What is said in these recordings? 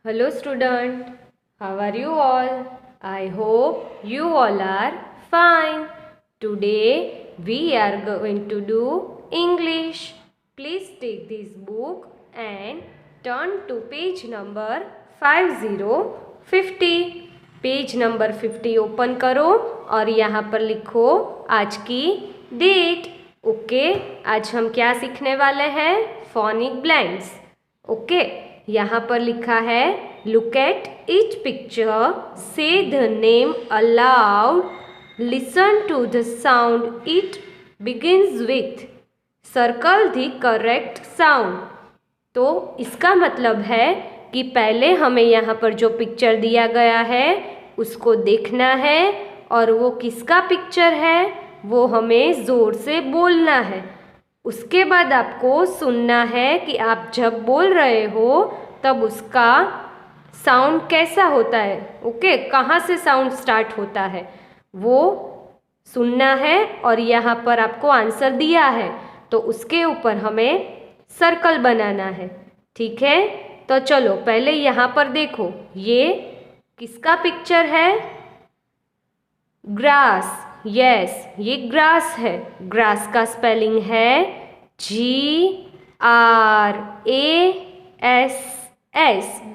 Hello student, how are you all? I hope you all are fine. Today we are going to do English. Please take this book and turn to page number 5050. Page number 50 open करो और यहाँ पर लिखो आज की date. Okay, आज हम क्या सीखने वाले हैं? Phonic blanks. ओके, यहाँ पर लिखा है look at each picture, say the name aloud, listen to the sound it begins with, circle the correct sound. तो इसका मतलब है कि पहले हमें यहाँ पर जो पिक्चर दिया गया है उसको देखना है और वो किसका पिक्चर है वो हमें ज़ोर से बोलना है। उसके बाद आपको सुनना है कि आप जब बोल रहे हो तब उसका साउंड कैसा होता है। ओके, कहाँ से साउंड स्टार्ट होता है वो सुनना है और यहाँ पर आपको आंसर दिया है तो उसके ऊपर हमें सर्कल बनाना है। ठीक है, तो चलो पहले यहाँ पर देखो, ये किसका पिक्चर है? ग्रास। यस, ये ग्रास है। ग्रास का स्पेलिंग है GRASS,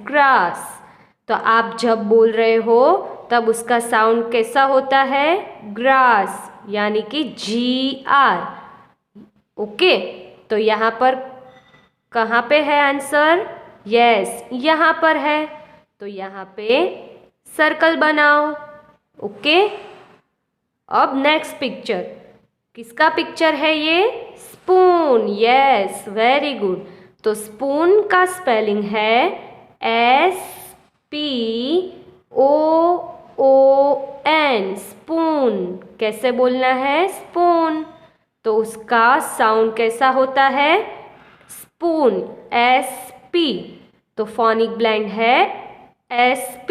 ग्रास। तो आप जब बोल रहे हो तब उसका साउंड कैसा होता है? ग्रास, यानी कि GR। ओके, तो यहाँ पर कहाँ पे है आंसर? यस, यहाँ पर है। तो यहाँ पे सर्कल बनाओ। ओके, अब नेक्स्ट पिक्चर, किसका पिक्चर है ये? स्पून। Yes, very good. तो स्पून का स्पेलिंग है SPOON, स्पून। कैसे बोलना है? स्पून। तो उसका साउंड कैसा होता है? Spoon, SP। तो फोनिक ब्लेंड है SP।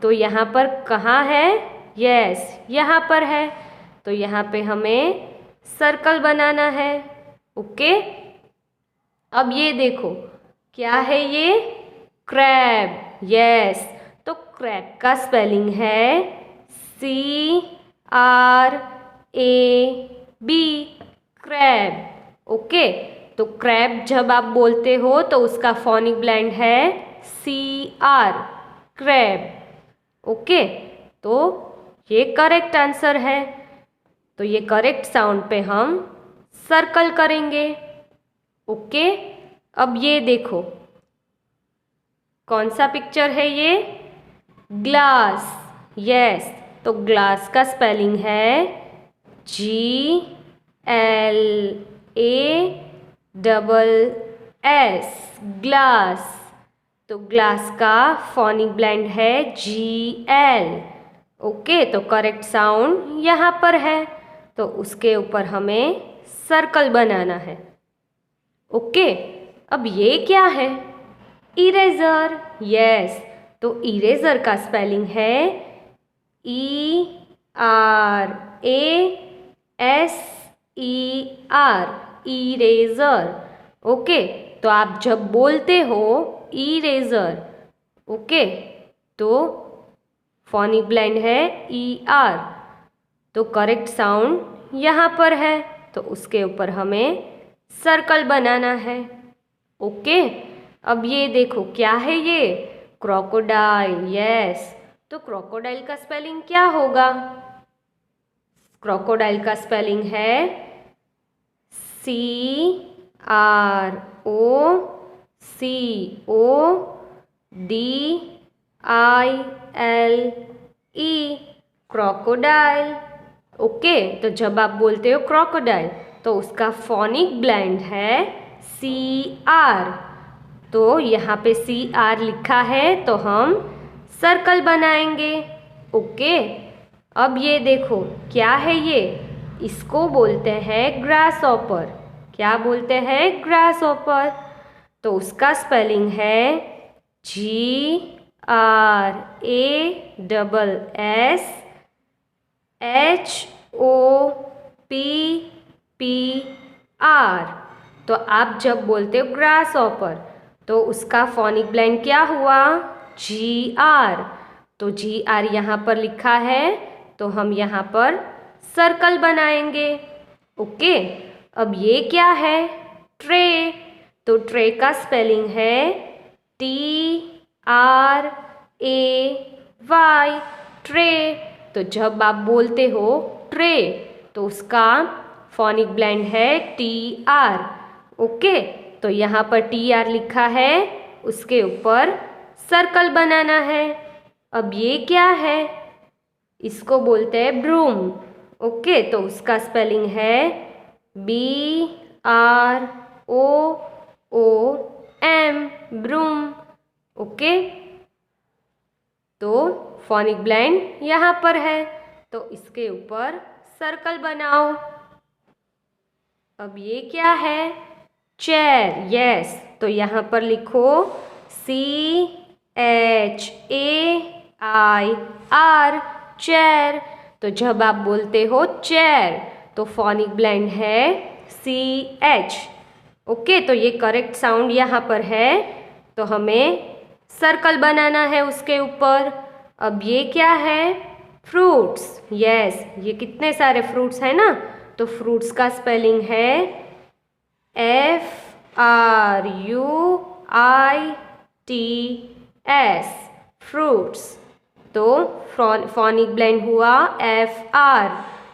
तो यहाँ पर कहाँ है? यस, यहाँ पर है। तो यहाँ पे हमें सर्कल बनाना है। ओके, अब ये देखो क्या है ये? क्रैब। यस, तो क्रैब का स्पेलिंग है CRAB, क्रैब। ओके, तो क्रैब जब आप बोलते हो तो उसका फोनिक ब्लेंड है CR, क्रैब। ओके, तो ये करेक्ट आंसर है। तो ये करेक्ट साउंड पे हम सर्कल करेंगे। ओके, अब ये देखो कौन सा पिक्चर है ये? ग्लास। यस, तो ग्लास का स्पेलिंग है GLASS, ग्लास। तो ग्लास का फोनिक ब्लेंड है GL। ओके, तो करेक्ट साउंड यहाँ पर है तो उसके ऊपर हमें सर्कल बनाना है। ओके, अब ये क्या है? इरेजर। यस, तो इरेजर का स्पेलिंग है ERASER, इरेजर। ओके, तो आप जब बोलते हो इरेजर, ओके, तो फोनिक ब्लेंड है ER। तो करेक्ट साउंड यहाँ पर है तो उसके ऊपर हमें सर्कल बनाना है। ओके, अब ये देखो क्या है ये? क्रोकोडाइल। यस, तो क्रोकोडाइल का स्पेलिंग क्या होगा? क्रोकोडाइल का स्पेलिंग है CROCODILE, क्रोकोडाइल। ओके, तो जब आप बोलते हो क्रोकोडाइल तो उसका फोनिक ब्लेंड है CR। तो यहाँ पे CR लिखा है तो हम सर्कल बनाएंगे। ओके, अब ये देखो क्या है ये? इसको बोलते हैं ग्रास ऑपर। क्या बोलते हैं? ग्रास ऑपर। तो उसका स्पेलिंग है GRASSHOPPR। तो आप जब बोलते हो ग्रास ऑपर तो उसका फोनिक ब्लेंड क्या हुआ? GR। तो GR यहाँ पर लिखा है, तो हम यहाँ पर सर्कल बनाएंगे। ओके, अब ये क्या है? ट्रे। तो ट्रे का स्पेलिंग है TRAY, ट्रे। तो जब आप बोलते हो ट्रे, तो उसका फोनिक ब्लेंड है TR। ओके, तो यहाँ पर TR लिखा है, उसके ऊपर सर्कल बनाना है। अब ये क्या है? इसको बोलते हैं ब्रूम। ओके, तो उसका स्पेलिंग है BROOM, ब्रूम। ओके, तो फोनिक ब्लेंड यहाँ पर है, तो इसके ऊपर सर्कल बनाओ। अब ये क्या है? चेयर। यस, तो यहाँ पर लिखो CHAIR, चेयर। तो जब आप बोलते हो चेयर, तो फोनिक ब्लेंड है CH। ओके, तो ये करेक्ट साउंड यहाँ पर है, तो हमें सर्कल बनाना है उसके ऊपर। अब ये क्या है? फ्रूट्स। यस, ये कितने सारे फ्रूट्स हैं ना, तो फ्रूट्स का स्पेलिंग है FRUITS, फ्रूट्स। तो फोनिक ब्लेंड हुआ FR।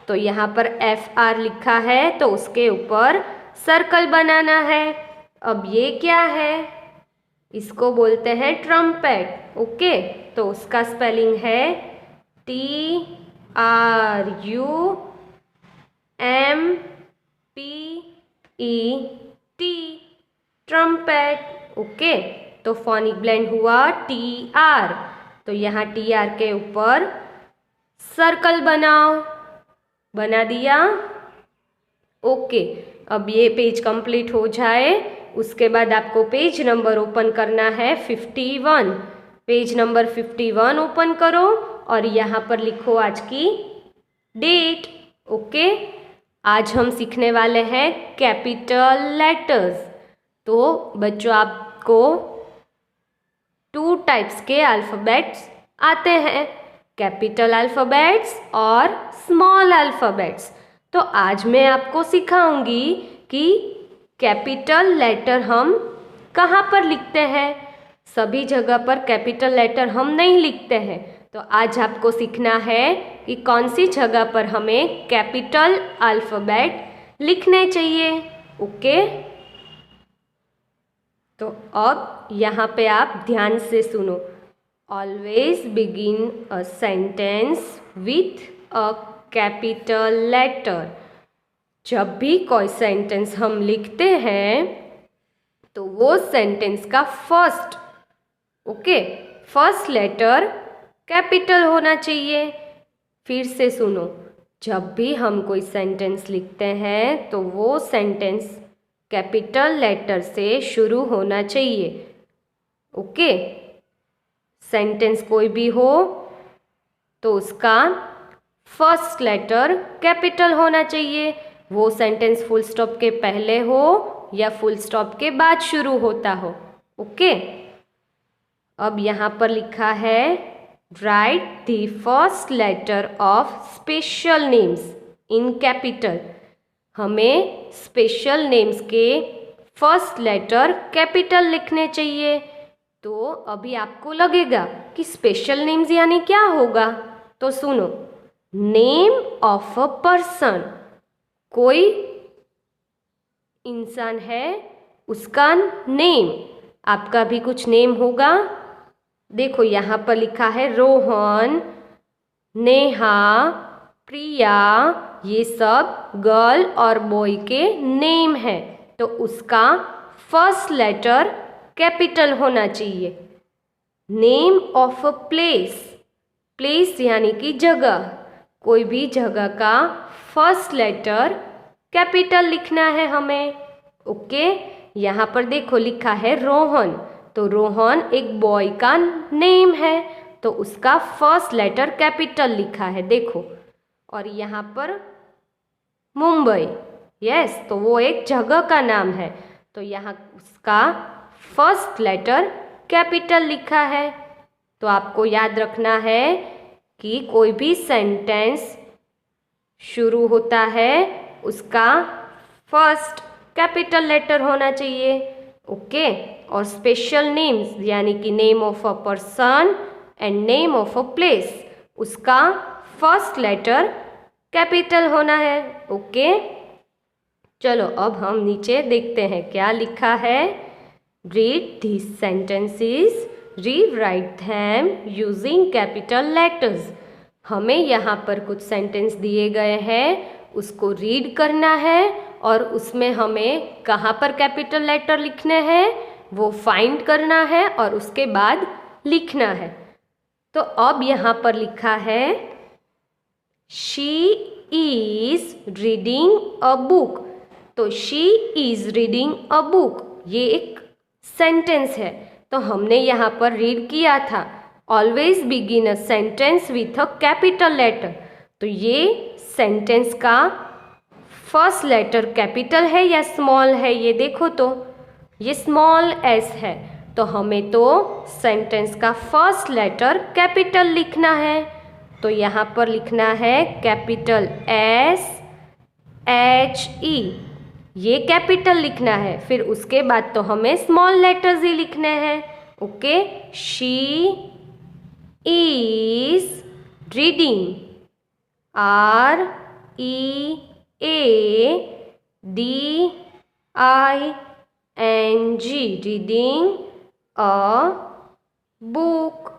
तो यहाँ पर FR लिखा है, तो उसके ऊपर सर्कल बनाना है। अब ये क्या है? इसको बोलते हैं ट्रम्पेट। ओके, तो उसका स्पेलिंग है TRUMPET, ट्रम्पेट। ओके, तो फोनिक ब्लेंड हुआ TR। तो यहाँ TR के ऊपर सर्कल बनाओ। बना दिया? ओके, अब ये पेज कंप्लीट हो जाए, उसके बाद आपको पेज नंबर ओपन करना है 51। पेज नंबर 51 ओपन करो और यहाँ पर लिखो आज की डेट। ओके, आज हम सीखने वाले हैं कैपिटल लेटर्स। तो बच्चों, आपको 2 टाइप्स के अल्फ़ाबेट्स आते हैं, कैपिटल अल्फ़ाबेट्स और स्मॉल अल्फ़ाबेट्स। तो आज मैं आपको सिखाऊंगी कि कैपिटल लेटर हम कहाँ पर लिखते हैं। सभी जगह पर कैपिटल लेटर हम नहीं लिखते हैं, तो आज आपको सीखना है कि कौन सी जगह पर हमें कैपिटल अल्फ़ाबेट लिखने चाहिए। ओके, तो अब यहाँ पे आप ध्यान से सुनो। Always begin a sentence with a capital letter. जब भी कोई सेंटेंस हम लिखते हैं, तो वो सेंटेंस का फर्स्ट लेटर कैपिटल होना चाहिए। फिर से सुनो, जब भी हम कोई सेंटेंस लिखते हैं, तो वो सेंटेंस कैपिटल लेटर से शुरू होना चाहिए। ओके, सेंटेंस कोई भी हो तो उसका फर्स्ट लेटर कैपिटल होना चाहिए। वो सेंटेंस फुल स्टॉप के पहले हो या फुल स्टॉप के बाद शुरू होता हो। ओके, अब यहाँ पर लिखा है write the first letter of special names in capital. हमें स्पेशल नेम्स के फर्स्ट लेटर कैपिटल लिखने चाहिए। तो अभी आपको लगेगा कि स्पेशल नेम्स यानी क्या होगा, तो सुनो। नेम ऑफ अ पर्सन, कोई इंसान है उसका नेम। आपका भी कुछ नेम होगा। देखो यहाँ पर लिखा है रोहन, नेहा, प्रिया, ये सब गर्ल और बॉय के नेम है, तो उसका फर्स्ट लेटर कैपिटल होना चाहिए। Name of a place, place यानी कि जगह, कोई भी जगह का फर्स्ट लेटर कैपिटल लिखना है हमें। ओके, यहाँ पर देखो लिखा है रोहन, तो रोहन एक बॉय का नेम है, तो उसका फर्स्ट लेटर कैपिटल लिखा है, देखो। और यहाँ पर मुंबई, यस, तो वो एक जगह का नाम है, तो यहाँ उसका फर्स्ट लेटर कैपिटल लिखा है। तो आपको याद रखना है कि कोई भी सेंटेंस शुरू होता है उसका फर्स्ट कैपिटल लेटर होना चाहिए। ओके, और स्पेशल नेम्स यानी कि name of a person and name of a place, उसका फर्स्ट लेटर कैपिटल होना है। ओके, चलो अब हम नीचे देखते हैं क्या लिखा है। Read these sentences, rewrite them using capital letters। हमें यहाँ पर कुछ सेंटेंस दिए गए हैं, उसको रीड करना है और उसमें हमें कहाँ पर कैपिटल लेटर लिखने हैं वो फाइंड करना है और उसके बाद लिखना है। तो अब यहाँ पर लिखा है she is reading a book. तो she is reading a book ये एक सेंटेंस है। तो हमने यहाँ पर रीड किया था always begin a sentence with a capital letter. तो ये सेंटेंस का फर्स्ट लेटर कैपिटल है या स्मॉल है, ये देखो तो ये स्मॉल एस है। तो हमें तो सेंटेंस का फर्स्ट लेटर कैपिटल लिखना है। तो यहाँ पर लिखना है कैपिटल एस एच ई, ये कैपिटल लिखना है। फिर उसके बाद तो हमें स्मॉल लेटर्स ही लिखने हैं। Okay, she is reading, R E A D I N G, reading a book,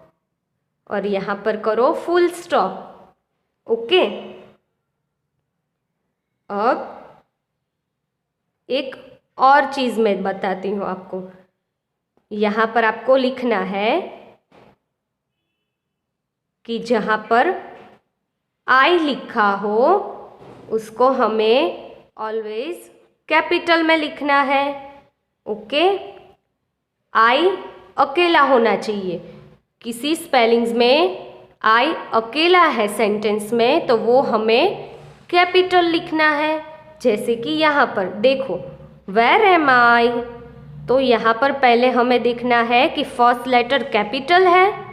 और यहाँ पर करो फुल स्टॉप। ओके, अब एक और चीज़ मैं बताती हूँ आपको। यहाँ पर आपको लिखना है कि जहाँ पर आई लिखा हो उसको हमें ऑलवेज कैपिटल में लिखना है। ओके, आई अकेला होना चाहिए। किसी स्पेलिंग्स में आई अकेला है सेंटेंस में तो वो हमें कैपिटल लिखना है। जैसे कि यहाँ पर देखो वेयर एम आई, तो यहाँ पर पहले हमें देखना है कि फर्स्ट लेटर कैपिटल है।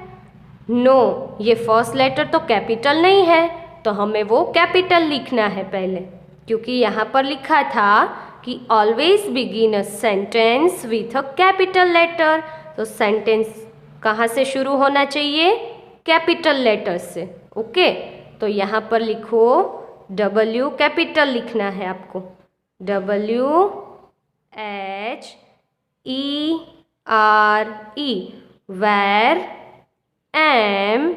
नो, ये फर्स्ट लेटर तो कैपिटल नहीं है, तो हमें वो कैपिटल लिखना है पहले, क्योंकि यहाँ पर लिखा था कि always begin a sentence with a capital letter. तो सेंटेंस कहाँ से शुरू होना चाहिए? कैपिटल लेटर से। ओके, तो यहाँ पर लिखो W कैपिटल लिखना है आपको, WHERE, वेर एम।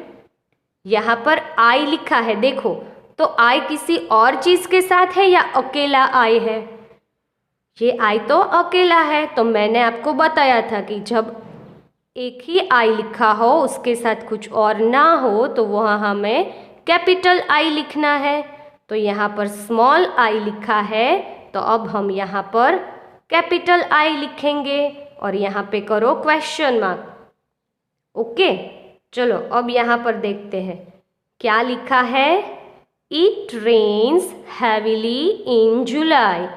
यहाँ पर आई लिखा है, देखो तो आई किसी और चीज़ के साथ है या अकेला आई है? ये आई तो अकेला है। तो मैंने आपको बताया था कि जब एक ही आई लिखा हो उसके साथ कुछ और ना हो तो वहाँ हमें कैपिटल आई लिखना है। तो यहाँ पर स्मॉल आई लिखा है, तो अब हम यहाँ पर कैपिटल आई लिखेंगे और यहाँ पे करो क्वेश्चन मार्क। ओके, चलो अब यहाँ पर देखते हैं क्या लिखा है। It rains heavily in July.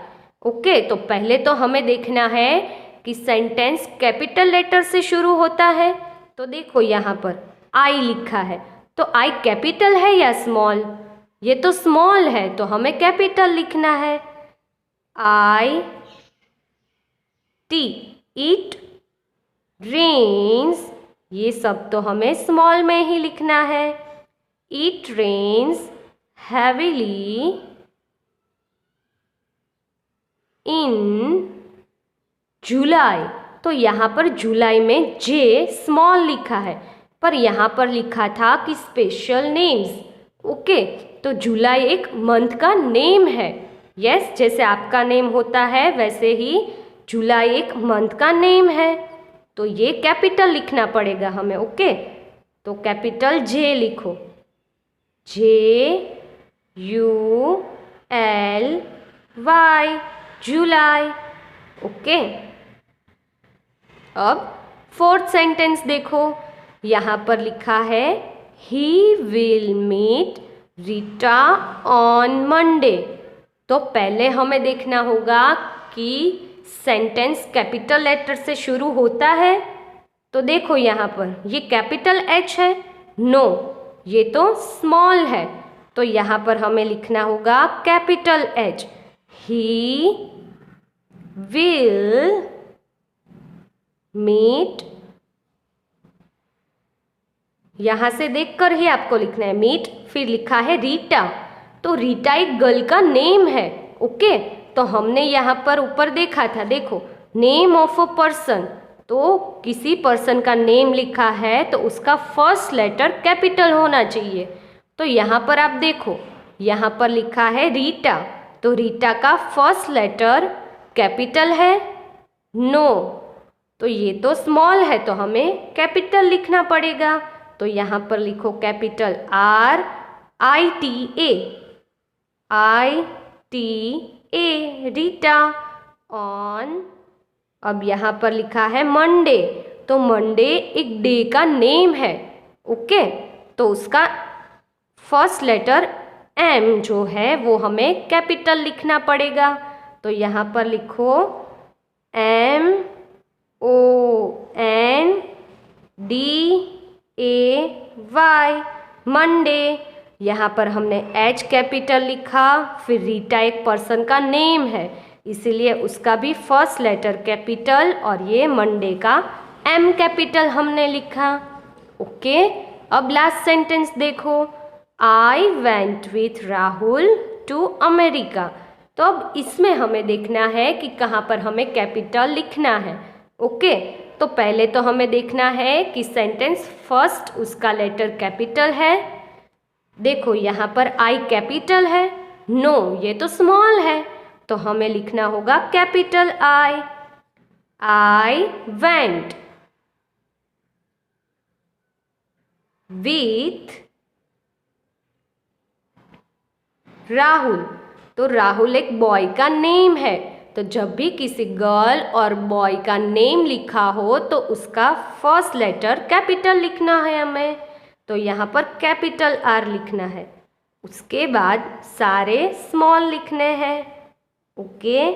Okay, तो पहले तो हमें देखना है कि सेंटेंस कैपिटल लेटर से शुरू होता है। तो देखो यहाँ पर आई लिखा है, तो आई कैपिटल है या स्मॉल? ये तो स्मॉल है, तो हमें कैपिटल लिखना है। आई टी, इट रेन्स, ये सब तो हमें स्मॉल में ही लिखना है। इट रेन्स हैविली इन जुलाई। तो यहाँ पर जुलाई में जे स्मॉल लिखा है, पर यहाँ पर लिखा था कि स्पेशल नेम्स। ओके, तो जुलाई एक मंथ का नेम है। यस, जैसे आपका नेम होता है वैसे ही जुलाई एक मंथ का नेम है। तो ये कैपिटल लिखना पड़ेगा हमें। ओके, तो कैपिटल जे लिखो, JULY, जुलाई। ओके, अब फोर्थ सेंटेंस देखो, यहाँ पर लिखा है he will meet Rita on Monday. तो पहले हमें देखना होगा कि सेंटेंस कैपिटल लेटर से शुरू होता है? तो देखो यहाँ पर ये कैपिटल एच है, नो ये तो स्मॉल है, तो यहाँ पर हमें लिखना होगा capital H. He will meet, यहाँ से देखकर ही आपको लिखना है मीट। फिर लिखा है रीटा, तो रीटा एक गर्ल का नेम है। ओके, तो हमने यहाँ पर ऊपर देखा था, देखो नेम ऑफ अ पर्सन, तो किसी पर्सन का नेम लिखा है तो उसका फर्स्ट लेटर कैपिटल होना चाहिए। तो यहाँ पर आप देखो, यहाँ पर लिखा है रीटा, तो रीटा का फर्स्ट लेटर कैपिटल है? नो, तो ये तो स्मॉल है, तो हमें कैपिटल लिखना पड़ेगा। तो यहाँ पर लिखो capital R I T A, I T A, Rita. On, अब यहाँ पर लिखा है मंडे, तो मंडे एक डे का नेम है। ओके, तो उसका फर्स्ट लेटर M जो है वो हमें कैपिटल लिखना पड़ेगा। तो यहाँ पर लिखो MONDAY, मंडे। यहाँ पर हमने H कैपिटल लिखा, फिर रीटा एक पर्सन का नेम है इसीलिए उसका भी फर्स्ट लेटर कैपिटल, और ये मंडे का M कैपिटल हमने लिखा। ओके, अब लास्ट सेंटेंस देखो, I went with Rahul to America. तो अब इसमें हमें देखना है कि कहाँ पर हमें कैपिटल लिखना है। ओके, तो पहले तो हमें देखना है कि सेंटेंस फर्स्ट उसका लेटर कैपिटल है। देखो यहाँ पर आई कैपिटल है, नो ये तो स्मॉल है, तो हमें लिखना होगा capital I. I went with Rahul, तो राहुल एक बॉय का नेम है, तो जब भी किसी गर्ल और बॉय का नेम लिखा हो तो उसका फर्स्ट लेटर कैपिटल लिखना है हमें। तो यहाँ पर कैपिटल R लिखना है, उसके बाद सारे स्मॉल लिखने हैं। Okay,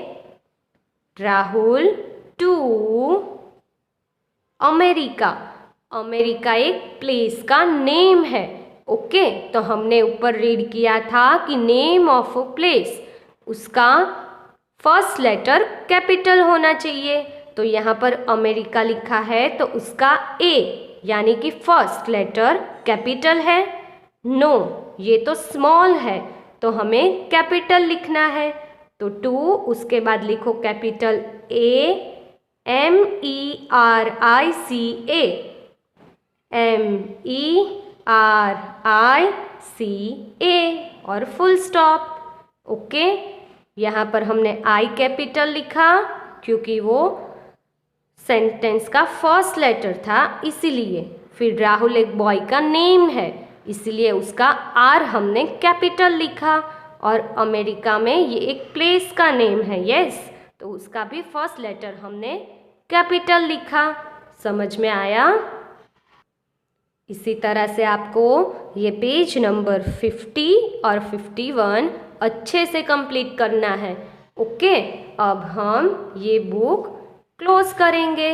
Rahul to America, America एक प्लेस का नेम है। ओके, तो हमने ऊपर रीड किया था कि नेम ऑफ अ प्लेस, उसका फर्स्ट लेटर कैपिटल होना चाहिए। तो यहाँ पर अमेरिका लिखा है तो उसका A यानी कि फर्स्ट लेटर कैपिटल है। नो ये तो स्मॉल है, तो हमें कैपिटल लिखना है। तो टू, उसके बाद लिखो कैपिटल AMERICA और फुल स्टॉप। ओके, यहाँ पर हमने आई कैपिटल लिखा क्योंकि वो सेंटेंस का फर्स्ट लेटर था इसीलिए। फिर राहुल एक बॉय का नेम है इसलिए उसका आर हमने कैपिटल लिखा, और अमेरिका में ये एक प्लेस का नेम है, यस, तो उसका भी फर्स्ट लेटर हमने कैपिटल लिखा। समझ में आया? इसी तरह से आपको ये पेज नंबर 50 और 51 अच्छे से कंप्लीट करना है। ओके, अब हम ये बुक क्लोज करेंगे।